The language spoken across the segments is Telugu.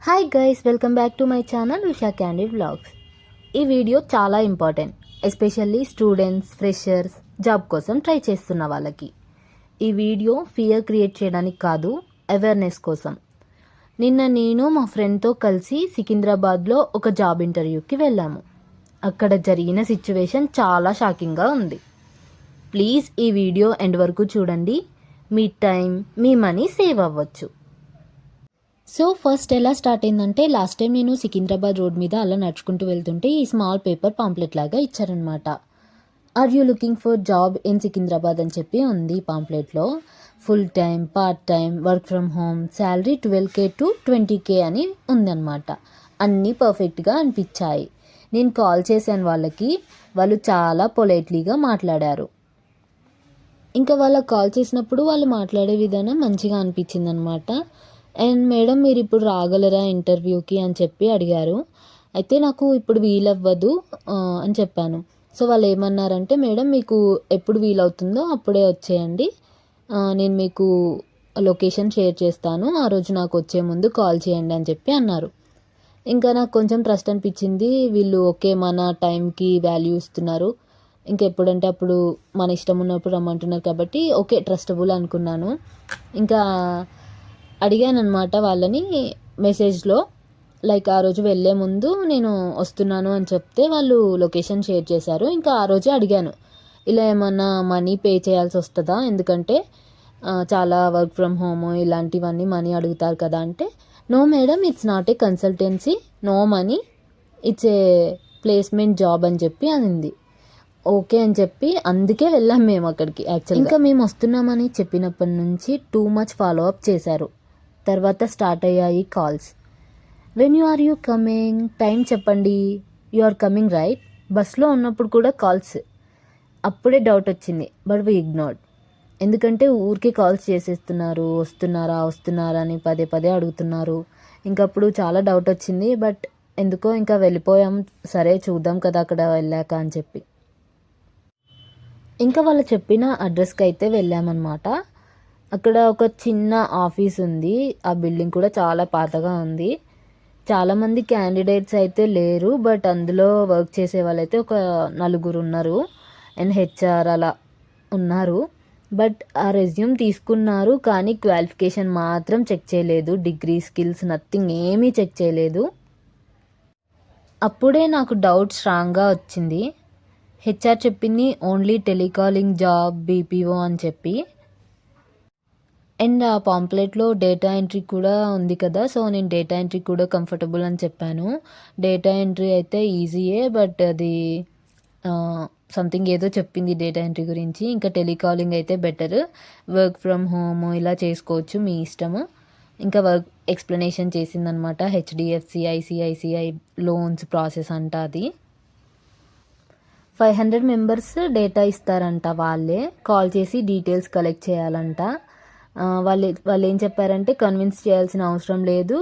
Hi guys, welcome back to my channel Usha candid vlogs. ఈ వీడియో చాలా important, especially students, freshers, job కోసం ట్రై చేస్తున్న వాళ్ళకి. ఈ వీడియో ఫియర్ క్రియేట్ చేయడానికి కాదు, అవేర్నెస్ కోసం. నిన్న నేను మా ఫ్రెండ్తో కలిసి సికింద్రాబాద్లో ఒక జాబ్ ఇంటర్వ్యూకి వెళ్ళాము. అక్కడ జరిగిన సిచ్యువేషన్ చాలా షాకింగ్గా ఉంది. ప్లీజ్ ఈ వీడియో ఎండ్ వరకు చూడండి, మీ టైం, మీ మనీ సేవ్ అవ్వచ్చు. సో ఫస్ట్ ఎలా స్టార్ట్ అయిందంటే, లాస్ట్ టైం నేను సికింద్రాబాద్ రోడ్ మీద అలా నడుచుకుంటూ వెళ్తుంటే ఈ స్మాల్ పేపర్ పాంప్లెట్ లాగా ఇచ్చారనమాట. Are you looking for job in Secunderabad అని చెప్పి ఉంది పాంప్లెట్లో. Full time, part time, work from home, salary 12K to 20K అని ఉందన్నమాట. అన్నీ పర్ఫెక్ట్గా అనిపించాయి. నేను కాల్ చేశాను వాళ్ళకి, వాళ్ళు చాలా పొలైట్లీగా మాట్లాడారు. ఇంకా వాళ్ళకి కాల్ చేసినప్పుడు వాళ్ళు మాట్లాడే విధానం మంచిగా అనిపించింది అనమాట. అండ్ మేడం మీరు ఇప్పుడు రాగలరా ఇంటర్వ్యూకి అని చెప్పి అడిగారు. అయితే నాకు ఇప్పుడు వీలవ్వదు అని చెప్పాను. సో వాళ్ళు ఏమన్నారంటే, మేడం మీకు ఎప్పుడు వీలవుతుందో అప్పుడే వచ్చేయండి, నేను మీకు లొకేషన్ షేర్ చేస్తాను, ఆ రోజు నాకు వచ్చే ముందు కాల్ చేయండి అని చెప్పి అన్నారు. ఇంకా నాకు కొంచెం ట్రస్ట్ అనిపించింది. వీళ్ళు ఓకే మన టైంకి వాల్యూ ఇస్తున్నారు, ఇంకెప్పుడంటే అప్పుడు మన ఇష్టం ఉన్నప్పుడు రమ్మంటున్నారు కాబట్టి ఓకే ట్రస్టబుల్ అనుకున్నాను. ఇంకా అడిగాను అనమాట వాళ్ళని మెసేజ్లో, లైక్ ఆ రోజు వెళ్ళే ముందు నేను వస్తున్నాను అని చెప్తే వాళ్ళు లొకేషన్ షేర్ చేశారు. ఇంకా ఆ రోజే అడిగాను, ఇలా ఏమన్నా మనీ పే చేయాల్సి వస్తుందా, ఎందుకంటే చాలా వర్క్ ఫ్రమ్ హోమ్ ఇలాంటివన్నీ మనీ అడుగుతారు కదా అంటే, no madam it's not a consultancy, no money, it's a placement job అని చెప్పి అనింది. ఓకే అని చెప్పి అందుకే వెళ్ళాం మేము అక్కడికి. యాక్చువల్గా ఇంకా మేము వస్తున్నామని చెప్పినప్పటి నుంచి టూ మచ్ ఫాలో అప్ చేశారు. తర్వాత స్టార్ట్ అయ్యాయి calls. When you coming, time చెప్పండి, యు ఆర్ కమింగ్ రైట్. బస్లో ఉన్నప్పుడు కూడా కాల్స్. అప్పుడే డౌట్ వచ్చింది, బట్ వీ ఇగ్నోర్డ్. ఎందుకంటే ఊరికే కాల్స్ చేసేస్తున్నారు, వస్తున్నారా అని పదే పదే అడుగుతున్నారు. ఇంకప్పుడు చాలా డౌట్ వచ్చింది, బట్ ఎందుకో ఇంకా వెళ్ళిపోయాం, సరే చూద్దాం కదా అక్కడ వెళ్ళాక అని చెప్పి. ఇంకా వాళ్ళు చెప్పిన అడ్రస్కి అయితే వెళ్ళామన్నమాట. అక్కడ ఒక చిన్న ఆఫీస్ ఉంది, ఆ బిల్డింగ్ కూడా చాలా పాతగా ఉంది. చాలామంది క్యాండిడేట్స్ అయితే లేరు, బట్ అందులో వర్క్ చేసే వాళ్ళైతే ఒక 4 ఉన్నారు అండ్ హెచ్ఆర్ అలా ఉన్నారు. బట్ ఆ రెజ్యూమ్ తీసుకున్నారు, కానీ క్వాలిఫికేషన్ మాత్రం చెక్ చేయలేదు, డిగ్రీ, స్కిల్స్, నథింగ్ ఏమీ చెక్ చేయలేదు. అప్పుడే నాకు డౌట్ స్ట్రాంగ్గా వచ్చింది. హెచ్ఆర్ చెప్పింది ఓన్లీ టెలికాలింగ్ జాబ్, బీపీఓ అని చెప్పి. అండ్ ఆ పాంప్లెట్లో డేటా ఎంట్రీ కూడా ఉంది కదా, సో నేను డేటా ఎంట్రీ కూడా కంఫర్టబుల్ అని చెప్పాను. డేటా ఎంట్రీ అయితే ఈజీయే, బట్ అది సంథింగ్ ఏదో చెప్పింది డేటా ఎంట్రీ గురించి. ఇంకా టెలికాలింగ్ అయితే బెటర్, వర్క్ ఫ్రమ్ హోమ్ ఇలా చేసుకోవచ్చు, మీ ఇష్టము. ఇంకా వర్క్ ఎక్స్ప్లెనేషన్ చేసిందనమాట. హెచ్డిఎఫ్సి, ఐసిఐసిఐ లోన్స్ ప్రాసెస్ అంట. అది 500 మెంబర్స్ డేటా ఇస్తారంట, వాళ్ళే కాల్ చేసి డీటెయిల్స్ కలెక్ట్ చేయాలంట. వాళ్ళు ఏం చెప్పారంటే, కన్విన్స్ చేయాల్సిన అవసరం లేదు,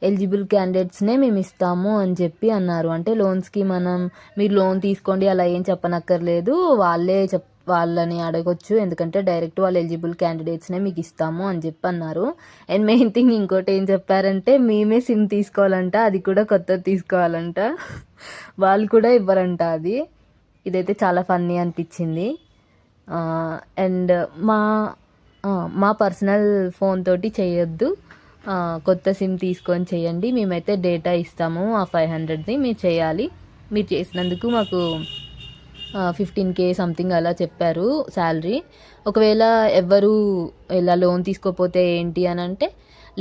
ఎలిజిబుల్ క్యాండిడేట్స్నే మేము ఇస్తాము అని చెప్పి అన్నారు. అంటే లోన్స్కి మీరు లోన్ తీసుకోండి అలా ఏం చెప్పనక్కర్లేదు, వాళ్ళని అడగొచ్చు, ఎందుకంటే డైరెక్ట్ వాళ్ళు ఎలిజిబుల్ క్యాండిడేట్స్నే మీకు ఇస్తాము అని చెప్పి అన్నారు. అండ్ మెయిన్ థింగ్ ఇంకోటి ఏం చెప్పారంటే, మేమే సిమ్ తీసుకోవాలంట, అది కూడా కొత్తది తీసుకోవాలంట, వాళ్ళు కూడా ఇవ్వరంట అది. ఇదైతే చాలా ఫన్నీ అనిపించింది. అండ్ మా పర్సనల్ ఫోన్ తోటి చేయొద్దు, కొత్త సిమ్ తీసుకొని చేయండి, మేమైతే డేటా ఇస్తాము ఆ 500ది, మీరు చేయాలి, మీరు చేసినందుకు మాకు 15K సంథింగ్ అలా చెప్పారు శాలరీ. ఒకవేళ ఎవరు ఇలా లోన్ తీసుకోపోతే ఏంటి అని అంటే,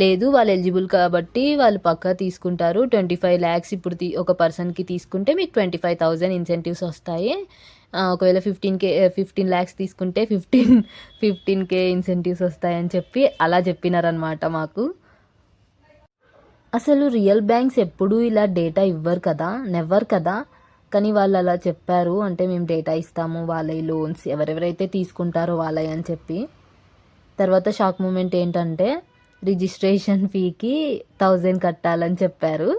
లేదు వాళ్ళు ఎలిజిబుల్ కాబట్టి వాళ్ళు పక్కా తీసుకుంటారు, 25 lakhs ఇప్పుడు ఒక పర్సన్కి తీసుకుంటే మీకు 25,000 ఇన్సెంటివ్స్ వస్తాయి, ఒకవేళ 15 lakhs తీసుకుంటే 15K ఇన్సెంటివ్స్ వస్తాయని చెప్పి అలా చెప్పినారనమాట మాకు. అసలు రియల్ బ్యాంక్స్ ఎప్పుడూ ఇలా డేటా ఇవ్వరు కదా, నెవర్ కదా, కానీ వాళ్ళు అలా చెప్పారు. అంటే మేము డేటా ఇస్తాము, వాళ్ళ లోన్స్ ఎవరెవరైతే తీసుకుంటారో వాళ్ళవి అని చెప్పి. తర్వాత షాక్ మూమెంట్ ఏంటంటే, రిజిస్ట్రేషన్ ఫీకి 1000 కట్టాలని చెప్పారు.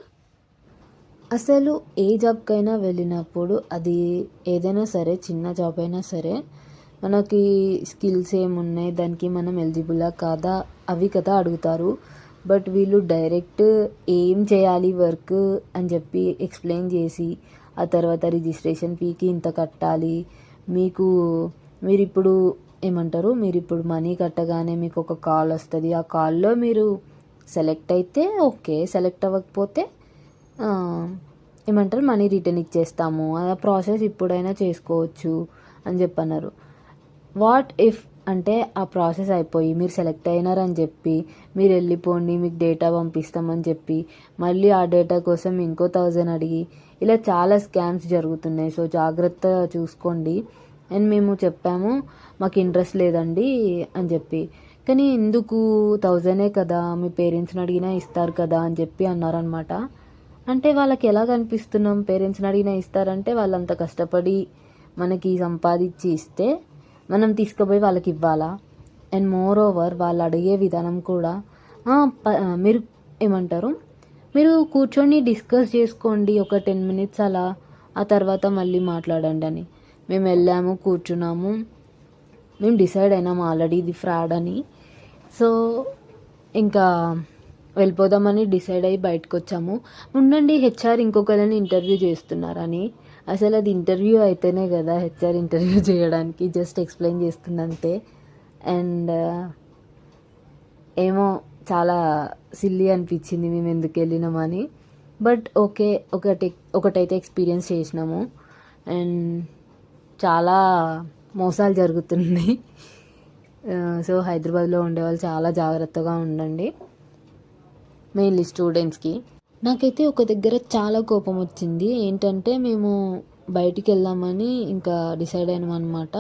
అసలు ఏ జాబ్కైనా వెళ్ళినప్పుడు, అది ఏదైనా సరే, చిన్న జాబ్ అయినా సరే, మనకి స్కిల్స్ ఏమున్నాయి, దానికి మనం ఎలిజిబులా కాదా, అవి కదా అడుగుతారు. బట్ వీళ్ళు డైరెక్ట్ ఏం చేయాలి వర్క్ అని చెప్పి ఎక్స్ప్లెయిన్ చేసి, ఆ తర్వాత రిజిస్ట్రేషన్ ఫీకి ఇంత కట్టాలి, మీకు మీరిప్పుడు మీరిప్పుడు మనీ కట్టగానే మీకు ఒక కాల్ వస్తుంది, ఆ కాల్లో మీరు సెలెక్ట్ అయితే ఓకే, సెలెక్ట్ అవ్వకపోతే మనీ రిటర్న్ ఇచ్చేస్తాము, ఆ ప్రాసెస్ ఇప్పుడైనా చేసుకోవచ్చు అని చెప్పన్నారు. వాట్ ఇఫ్ అంటే ఆ ప్రాసెస్ అయిపోయి మీరు సెలెక్ట్ అయినారని చెప్పి మీరు వెళ్ళిపోండి, మీకు డేటా పంపిస్తామని చెప్పి మళ్ళీ ఆ డేటా కోసం ఇంకో 1000 అడిగి, ఇలా చాలా స్కామ్స్ జరుగుతున్నాయి. సో జాగ్రత్త చూసుకోండి. అండ్ మేము చెప్పాము మాకు ఇంట్రెస్ట్ లేదండి అని చెప్పి, కానీ ఎందుకు 1000 కదా, మీ పేరెంట్స్ని అడిగినా ఇస్తారు కదా అని చెప్పి అన్నారనమాట. అంటే వాళ్ళకి ఎలా కనిపిస్తున్నాం, పేరెంట్స్ని అడిగినా ఇస్తారంటే వాళ్ళంత కష్టపడి మనకి సంపాదించి ఇస్తే మనం తీసుకుపోయి వాళ్ళకి ఇవ్వాలా? అండ్ మోర్ ఓవర్ వాళ్ళు అడిగే విధానం కూడా మీరు మీరు కూర్చొని డిస్కస్ చేసుకోండి ఒక 10 minutes అలా, ఆ తర్వాత మళ్ళీ మాట్లాడండి అని. మేము వెళ్ళాము, కూర్చున్నాము, మేము డిసైడ్ అయినాము ఆల్రెడీ ఇది ఫ్రాడ్ అని. సో ఇంకా వెళ్ళిపోదామని డిసైడ్ అయ్యి బయటకు వచ్చాము. ఉండండి, హెచ్ఆర్ ఇంకొకరిని ఇంటర్వ్యూ చేస్తున్నారని. అసలు అది ఇంటర్వ్యూ అయితేనే కదా హెచ్ఆర్ ఇంటర్వ్యూ చేయడానికి, జస్ట్ ఎక్స్ప్లెయిన్ చేస్తుందంతే. అండ్ ఏమో చాలా సిల్లీ అనిపించింది మేము ఎందుకు వెళ్ళినామని. బట్ ఓకే, ఒకటైతే ఎక్స్పీరియన్స్ చేసినాము. అండ్ చాలా మోసాలు జరుగుతున్నాయి. సో హైదరాబాద్లో ఉండేవాళ్ళు చాలా జాగ్రత్తగా ఉండండి, మెయిన్లీ స్టూడెంట్స్కి. నాకైతే ఒక దగ్గర చాలా కోపం వచ్చింది. ఏంటంటే మేము బయటికి వెళ్దామని ఇంకా డిసైడ్ అయినామన్నమాట,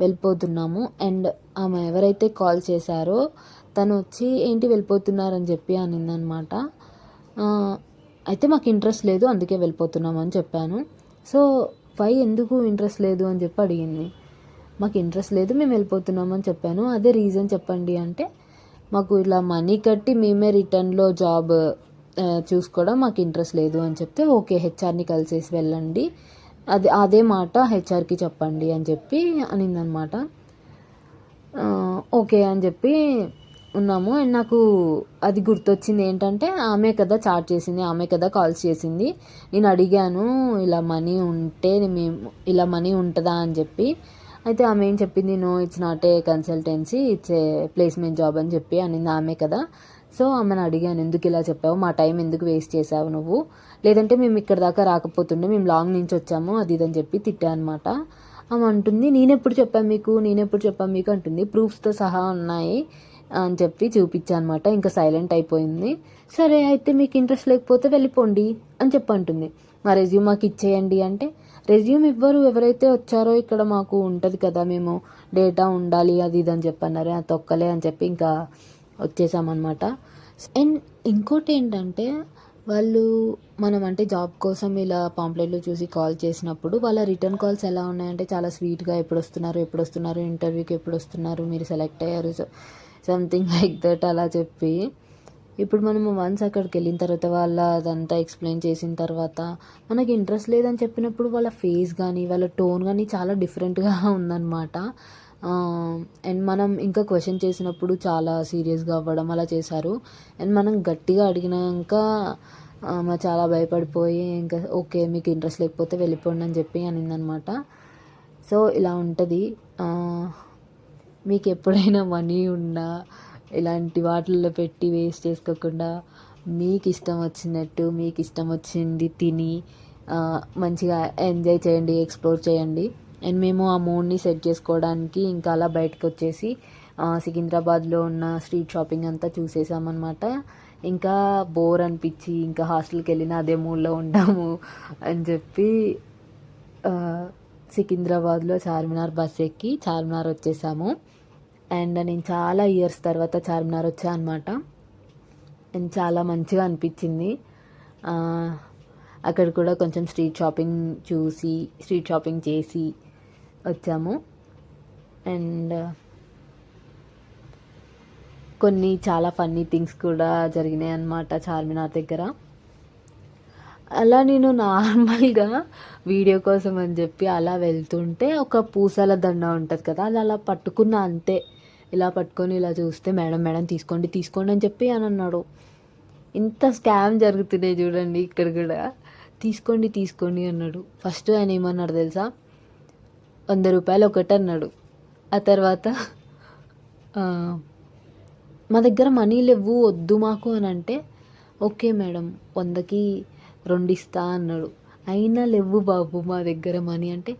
వెళ్ళిపోతున్నాము. అండ్ ఆమె ఎవరైతే కాల్ చేశారో తను వచ్చి ఏంటి వెళ్ళిపోతున్నారని చెప్పి అనిందనమాట. అయితే మాకు ఇంట్రెస్ట్ లేదు అందుకే వెళ్ళిపోతున్నాము అని చెప్పాను. సో ఎందుకు ఇంట్రెస్ట్ లేదు అని చెప్పి అడిగింది. మాకు ఇంట్రెస్ట్ లేదు, మేము వెళ్ళిపోతున్నాము అని చెప్పాను. అదే రీజన్ చెప్పండి అంటే, మాకు ఇలా మనీ కట్టి మేమే రిటర్న్లో జాబ్ చూసుకోవడం మాకు ఇంట్రెస్ట్ లేదు అని చెప్తే, ఓకే హెచ్ఆర్ని కలిసేసి వెళ్ళండి, అదే మాట హెచ్ఆర్కి చెప్పండి అని చెప్పి అనిందనమాట. ఓకే అని చెప్పి ఉన్నాము. అండ్ నాకు అది గుర్తొచ్చింది ఏంటంటే, ఆమె కదా చాట్ చేసింది, ఆమె కదా కాల్స్ చేసింది. నేను అడిగాను ఇలా మనీ ఉంటే ఇలా మనీ ఉంటుందా అని చెప్పి. అయితే ఆమె ఏం చెప్పింది, no it's not a consultancy, it's a placement job అని చెప్పి అనింది ఆమె కదా. సో ఆమెను అడిగాను, ఎందుకు ఇలా చెప్పావు, మా టైం ఎందుకు వేస్ట్ చేసావు నువ్వు, లేదంటే మేము ఇక్కడ దాకా రాకపోతుండే, మేము లాంగ్ నుంచి వచ్చాము అది ఇదని చెప్పి తిట్టా అనమాట. ఆమె అంటుంది, నేనెప్పుడు చెప్పాను మీకు అంటుంది, ప్రూఫ్స్తో సహా ఉన్నాయి అని చెప్పి చూపించా అనమాట. ఇంకా సైలెంట్ అయిపోయింది. సరే అయితే మీకు ఇంట్రెస్ట్ లేకపోతే వెళ్ళిపోండి అని చెప్పి అంటుంది. మా రెజ్యూమ్ మాకు ఇచ్చేయండి అంటే, రెజ్యూమ్ ఇవ్వరు, ఎవరైతే వచ్చారో ఇక్కడ మాకు ఉంటుంది కదా, మేము డేటా ఉండాలి అది ఇది అని చెప్పన్నారు. అది తొక్కలే అని చెప్పి ఇంకా వచ్చేసామన్నమాట. అండ్ ఇంకోటి ఏంటంటే, వాళ్ళు మనం అంటే జాబ్ కోసం ఇలా పాంప్లెట్లు చూసి కాల్ చేసినప్పుడు వాళ్ళ రిటర్న్ కాల్స్ ఎలా ఉన్నాయంటే చాలా స్వీట్గా, ఎప్పుడు వస్తున్నారు ఇంటర్వ్యూకి, ఎప్పుడు వస్తున్నారు, మీరు సెలెక్ట్ అయ్యారు, సంథింగ్ లైక్ దట్ అలా చెప్పి. ఇప్పుడు మనము వన్స్ అక్కడికి వెళ్ళిన తర్వాత వాళ్ళ అదంతా ఎక్స్ప్లెయిన్ చేసిన తర్వాత మనకి ఇంట్రెస్ట్ లేదని చెప్పినప్పుడు వాళ్ళ ఫేస్ కానీ వాళ్ళ టోన్ కానీ చాలా డిఫరెంట్గా ఉందన్నమాట. అండ్ మనం ఇంకా క్వశ్చన్ చేసినప్పుడు చాలా సీరియస్గా అవ్వడం అలా చేశారు. అండ్ మనం గట్టిగా అడిగినాక చాలా భయపడిపోయి ఇంకా ఓకే మీకు ఇంట్రెస్ట్ లేకపోతే వెళ్ళిపోండి అని చెప్పి అనిందనమాట. సో ఇలా ఉంటుంది. మీకు ఎప్పుడైనా మనీ ఉన్నా ఇలాంటి వాటిల్లో పెట్టి వేస్ట్ చేసుకోకుండా మీకు ఇష్టం వచ్చినట్టు మీకు ఇష్టం వచ్చింది తిని మంచిగా ఎంజాయ్ చేయండి, ఎక్స్ప్లోర్ చేయండి. అండ్ మేము ఆ మూడ్ని సెట్ చేసుకోవడానికి ఇంకా అలా బయటకు వచ్చేసి సికింద్రాబాద్లో ఉన్న స్ట్రీట్ షాపింగ్ అంతా చూసేసామన్నమాట. ఇంకా బోర్ అనిపించి ఇంకా హాస్టల్కి వెళ్ళిన అదే మూడ్లో ఉంటాము అని చెప్పి సికింద్రాబాద్లో చార్మినార్ బస్ ఎక్కి చార్మినార్ వచ్చేసాము. అండ్ నేను చాలా ఇయర్స్ తర్వాత చార్మినార్ వచ్చా అనమాట. అండ్ చాలా మంచిగా అనిపించింది. అక్కడ కూడా కొంచెం స్ట్రీట్ షాపింగ్ చేసి వచ్చాము. అండ్ కొన్ని చాలా ఫన్నీ థింగ్స్ కూడా జరిగినాయి అన్నమాట చార్మినార్ దగ్గర. అలా నేను నార్మల్గా వీడియో కోసం అని చెప్పి అలా వెళ్తుంటే ఒక పూసల దండ ఉంటుంది కదా, అది అలా పట్టుకున్న అంతే. ఇలా పట్టుకొని ఇలా చూస్తే మేడం మేడం తీసుకోండి తీసుకోండి అని చెప్పి అని అన్నాడు. ఇంత స్కామ్ జరుగుతున్నాయి చూడండి ఇక్కడ కూడా. తీసుకోండి తీసుకోండి అన్నాడు. ఫస్ట్ ఆయన ఏమన్నాడు తెలుసా, 100 రూపాయలు ఒకటి అన్నాడు. ఆ తర్వాత మా దగ్గర మనీ లేవు వద్దు మాకు అని అంటే, ఓకే మేడం 100కి 2 ఇస్తా అన్నాడు. అయినా లేవు బాబు మా దగ్గర మనీ అంటే,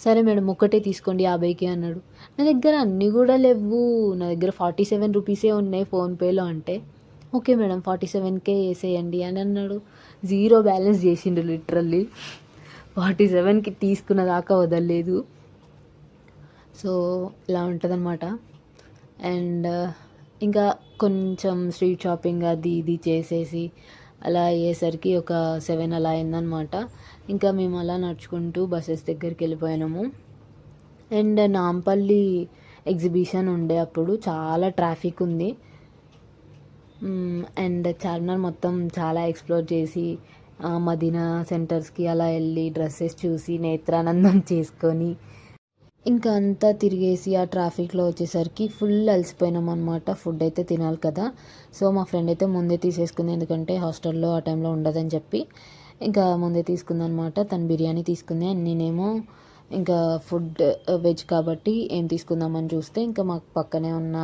సరే మేడం ఒకటే తీసుకోండి 50కి అన్నాడు. నా దగ్గర అన్నీ కూడా లేవు, నా దగ్గర 47 రూపీసే ఉన్నాయి ఫోన్పేలో అంటే, ఓకే మేడం 47కే వేసేయండి అని అన్నాడు. జీరో బ్యాలెన్స్ చేసిండు లిటరల్లీ. 47కి తీసుకున్న దాకా వదలలేదు. సో ఇలా ఉంటుందన్నమాట. అండ్ ఇంకా కొంచెం స్ట్రీట్ షాపింగ్ అది ఇది చేసేసి అలా అయ్యేసరికి ఒక 7 అలా అయిందనమాట. ఇంకా మేము అలా నడుచుకుంటూ బస్సెస్ దగ్గరికి వెళ్ళిపోయినాము. అండ్ నాంపల్లి ఎగ్జిబిషన్ ఉండే అప్పుడు చాలా ట్రాఫిక్ ఉంది. అండ్ చార్మినార్ మొత్తం చాలా ఎక్స్ప్లోర్ చేసి మదీనా సెంటర్స్కి అలా వెళ్ళి డ్రెస్సెస్ చూసి నేత్రానందం చేసుకొని ఇంకా అంతా తిరిగేసి ఆ ట్రాఫిక్లో వచ్చేసరికి ఫుల్ అలసిపోయినాం అనమాట. ఫుడ్ అయితే తినాలి కదా. సో మా ఫ్రెండ్ అయితే ముందే తీసేసుకుంది, ఎందుకంటే హాస్టల్లో ఆ టైంలో ఉండదని చెప్పి ఇంకా ముందే తీసుకుందనమాట. తను బిర్యానీ తీసుకుంది అండ్ నేనేమో ఇంకా ఫుడ్ వెజ్ కాబట్టి ఏం తీసుకుందామని చూస్తే ఇంకా మాకు పక్కనే ఉన్న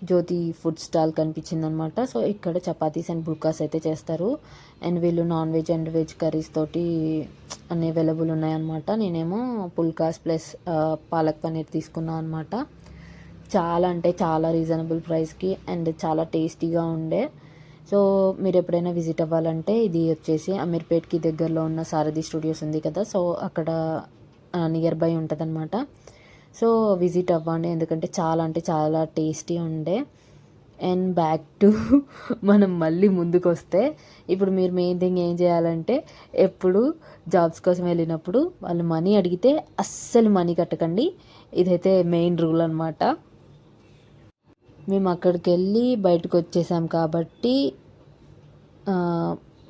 జ్యోతి ఫుడ్ స్టాల్ కనిపించింది అనమాట. సో ఇక్కడ చపాతీస్ అండ్ పుల్కాస్ అయితే చేస్తారు. అండ్ వీళ్ళు non veg and veg curries తోటి అన్ని అవైలబుల్ ఉన్నాయన్నమాట. నేనేమో పుల్కాస్ ప్లస్ పాలక్ పన్నీర్ తీసుకున్నాను అనమాట. చాలా అంటే చాలా రీజనబుల్ ప్రైస్కి అండ్ చాలా టేస్టీగా ఉండే. సో మీరు ఎప్పుడైనా విజిట్ అవ్వాలంటే ఇది వచ్చేసి అమీర్పేట్కి దగ్గరలో ఉన్న సారథి స్టూడియోస్ ఉంది కదా, సో అక్కడ నియర్ బై ఉంటుందన్నమాట. సో విజిట్ అవ్వండి, ఎందుకంటే చాలా అంటే చాలా టేస్టీ ఉండే. అండ్ బ్యాక్ టు మనం మళ్ళీ ముందుకు వస్తే, ఇప్పుడు మీరు మెయిన్ థింగ్ ఏం చేయాలంటే, ఎప్పుడు జాబ్స్ కోసం వెళ్ళినప్పుడు వాళ్ళు మనీ అడిగితే అస్సలు మనీ కట్టకండి. ఇదైతే మెయిన్ రూల్ అనమాట. మేము అక్కడికి వెళ్ళి బయటకు వచ్చేసాం కాబట్టి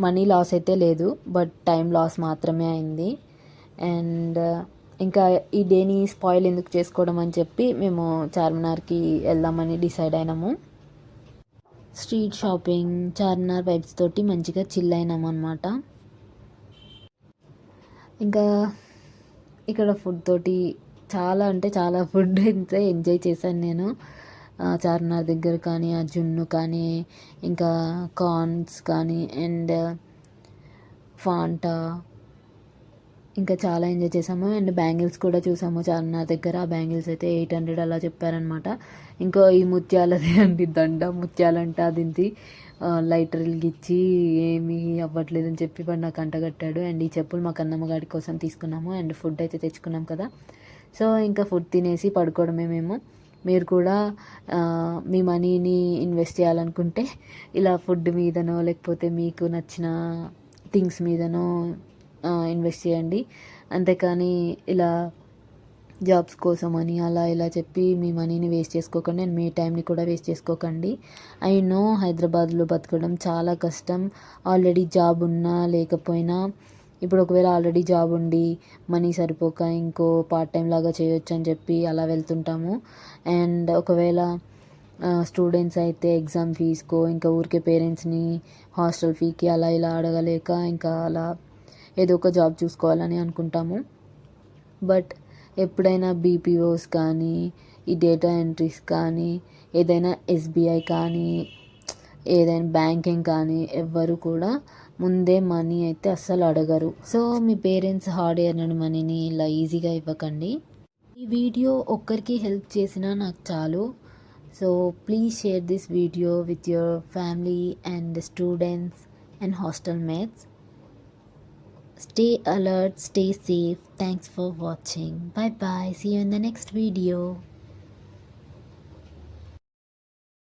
మనీ లాస్ అయితే లేదు, బట్ టైం లాస్ మాత్రమే అయింది. అండ్ ఇంకా ఈ డేని స్పాయిల్ ఎందుకు చేసుకోవడం అని చెప్పి మేము చార్మినార్కి వెళ్దామని డిసైడ్ అయినాము. స్ట్రీట్ షాపింగ్, చార్మినార్ వైబ్స్ తోటి మంచిగా చిల్ అయినాము అనమాట. ఇంకా ఇక్కడ ఫుడ్ తోటి చాలా అంటే చాలా ఫుడ్ అయితే ఎంజాయ్ చేశాను నేను. చార్మినార్ దగ్గర కానీ ఆ జున్ను కానీ ఇంకా కార్న్స్ కానీ అండ్ ఫాంటా ఇంకా చాలా ఎంజాయ్ చేసాము. అండ్ బ్యాంగిల్స్ కూడా చూసాము చార్మినార్ దగ్గర. ఆ బ్యాంగిల్స్ అయితే 800 అలా చెప్పారనమాట. ఇంకో ఈ ముత్యాలదే అండి దండ, ముత్యాలంట అది లైటర్ వెలిగించి ఏమీ అవ్వట్లేదని చెప్పి వాడు నాకు అంటగట్టాడు. అండ్ ఈ చెప్పులు మా కన్నమ్మగాడి కోసం తీసుకున్నాము. అండ్ ఫుడ్ అయితే తెచ్చుకున్నాం కదా, సో ఇంకా ఫుడ్ తినేసి పడుకోవడమే మేము. మీరు కూడా మీ మనీని ఇన్వెస్ట్ చేయాలనుకుంటే ఇలా ఫుడ్ మీదనో లేకపోతే మీకు నచ్చిన థింగ్స్ మీదనో ఇన్వెస్ట్ చేయండి. అంతేకాని ఇలా జాబ్స్ కోసం అని అలా ఇలా చెప్పి మీ మనీని వేస్ట్ చేసుకోకండి అండ్ మీ టైంని కూడా వేస్ట్ చేసుకోకండి. ఐ నో హైదరాబాద్లో బతకడం చాలా కష్టం. ఆల్రెడీ జాబ్ ఉన్నా లేకపోయినా, ఇప్పుడు ఒకవేళ ఆల్రెడీ జాబ్ ఉండి మనీ సరిపోక ఇంకో పార్ట్ టైం లాగా చేయొచ్చు అని చెప్పి అలా వెళ్తుంటాము. అండ్ ఒకవేళ స్టూడెంట్స్ అయితే ఎగ్జామ్ ఫీజుకో ఇంకా ఊరికే పేరెంట్స్ని హాస్టల్ ఫీకి అలా ఇలా అడగలేక ఇంకా అలా ఏదో ఒక జాబ్ చూసుకోవాలని అనుకుంటాము. బట్ ఎప్పుడైనా బీపీఓస్ కానీ ఈ డేటా ఎంట్రీస్ కానీ ఏదైనా ఎస్బీఐ కానీ ఏదైనా బ్యాంకింగ్ కానీ ఎవ్వరు కూడా ముందే మనీ అయితే అస్సలు అడగరు. సో మీ పేరెంట్స్ హార్డ్ ఎర్న్డ్ మనీని ఇలా ఈజీగా ఇవ్వకండి. ఈ వీడియో ఒక్కరికి హెల్ప్ చేసినా నాకు చాలు. So please share this video with your family and students and hostel mates. Stay alert, stay safe. Thanks for watching. Bye bye. See you in the next video.